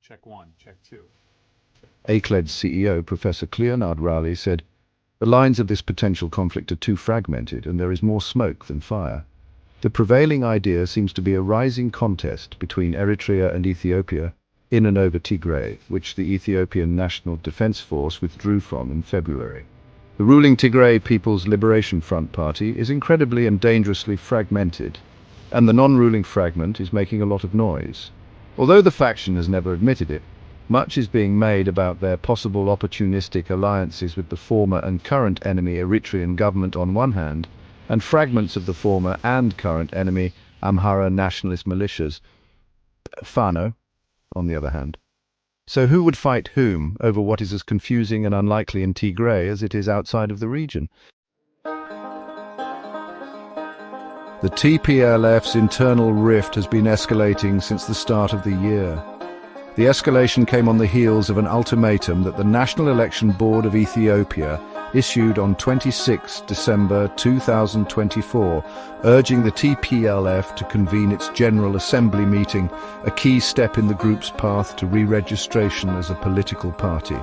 Check one, check two. ACLED's CEO, Professor Cleonard Rowley, said, "The lines of this potential conflict are too fragmented and there is more smoke than fire. The prevailing idea seems to be a rising contest between Eritrea and Ethiopia in and over Tigray, which the Ethiopian National Defense Force withdrew from in February. The ruling Tigray People's Liberation Front Party is incredibly and dangerously fragmented, and the non-ruling fragment is making a lot of noise. Although the faction has never admitted it, much is being made about their possible opportunistic alliances with the former and current enemy Eritrean government on one hand, and fragments of the former and current enemy Amhara nationalist militias, Fano, on the other hand. So who would fight whom over what is as confusing and unlikely in Tigray as it is outside of the region? The TPLF's internal rift has been escalating since the start of the year. The escalation came on the heels of an ultimatum that the National Election Board of Ethiopia issued on 26 December 2024, urging the TPLF to convene its General Assembly meeting, a key step in the group's path to re-registration as a political party,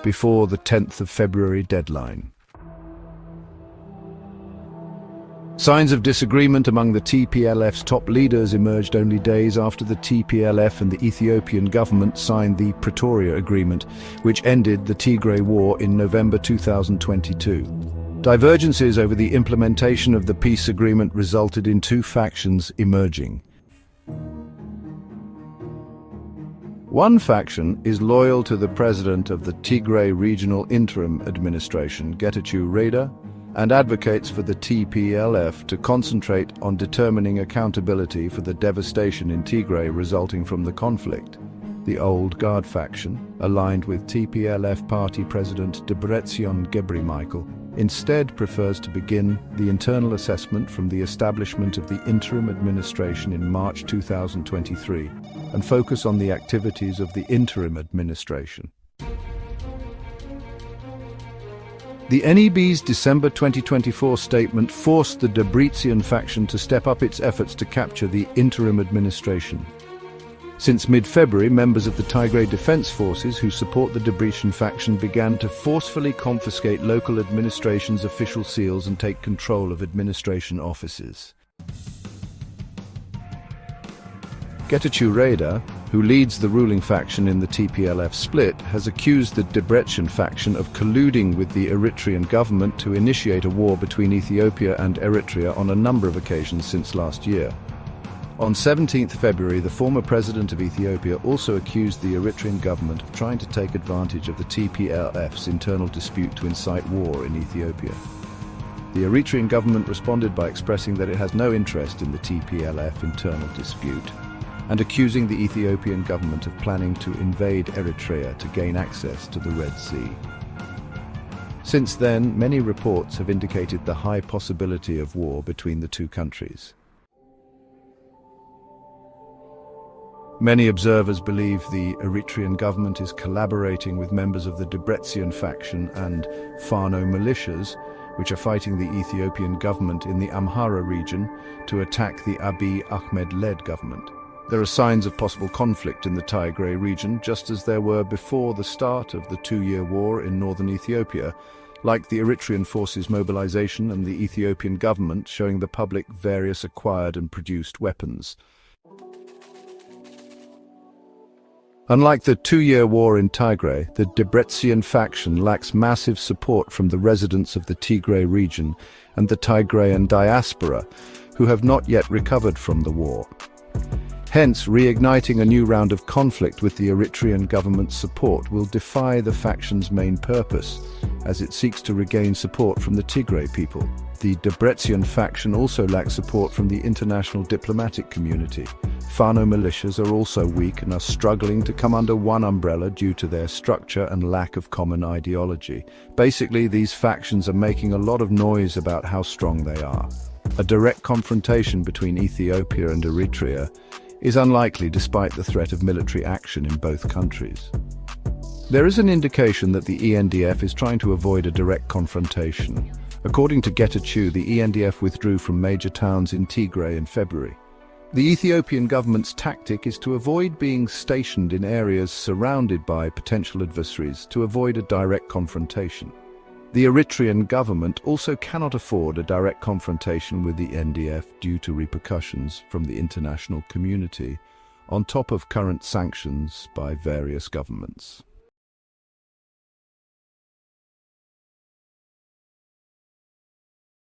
before the 10th of February deadline. Signs of disagreement among the TPLF's top leaders emerged only days after the TPLF and the Ethiopian government signed the Pretoria Agreement, which ended the Tigray War in November 2022. Divergences over the implementation of the peace agreement resulted in two factions emerging. One faction is loyal to the president of the Tigray Regional Interim Administration, Getachew Reda, and advocates for the TPLF to concentrate on determining accountability for the devastation in Tigray resulting from the conflict. The Old Guard faction, aligned with TPLF party president Debretsion Gebremichael, instead prefers to begin the internal assessment from the establishment of the interim administration in March 2023 and focus on the activities of the interim administration. The NEB's December 2024 statement forced the Debretsion faction to step up its efforts to capture the interim administration. Since mid-February, members of the Tigray Defense Forces who support the Debretsion faction began to forcefully confiscate local administration's official seals and take control of administration offices. Getachew Reda, who leads the ruling faction in the TPLF split, has accused the Debretsion faction of colluding with the Eritrean government to initiate a war between Ethiopia and Eritrea on a number of occasions since last year. On 17 February, the former president of Ethiopia also accused the Eritrean government of trying to take advantage of the TPLF's internal dispute to incite war in Ethiopia. The Eritrean government responded by expressing that it has no interest in the TPLF internal dispute, and accusing the Ethiopian government of planning to invade Eritrea to gain access to the Red Sea. Since then, many reports have indicated the high possibility of war between the two countries. Many observers believe the Eritrean government is collaborating with members of the Debretsion faction and Fano militias, which are fighting the Ethiopian government in the Amhara region to attack the Abiy Ahmed-led government. There are signs of possible conflict in the Tigray region, just as there were before the start of the two-year war in northern Ethiopia, like the Eritrean forces' mobilization and the Ethiopian government showing the public various acquired and produced weapons. Unlike the two-year war in Tigray, the Debretsion faction lacks massive support from the residents of the Tigray region and the Tigrayan diaspora, who have not yet recovered from the war. Hence, reigniting a new round of conflict with the Eritrean government's support will defy the faction's main purpose, as it seeks to regain support from the Tigray people. The Debretsion faction also lacks support from the international diplomatic community. Fano militias are also weak and are struggling to come under one umbrella due to their structure and lack of common ideology. Basically, these factions are making a lot of noise about how strong they are. A direct confrontation between Ethiopia and Eritrea is unlikely despite the threat of military action in both countries. There is an indication that the ENDF is trying to avoid a direct confrontation. According to Getachew, the ENDF withdrew from major towns in Tigray in February. The Ethiopian government's tactic is to avoid being stationed in areas surrounded by potential adversaries to avoid a direct confrontation. The Eritrean government also cannot afford a direct confrontation with the NDF due to repercussions from the international community, on top of current sanctions by various governments.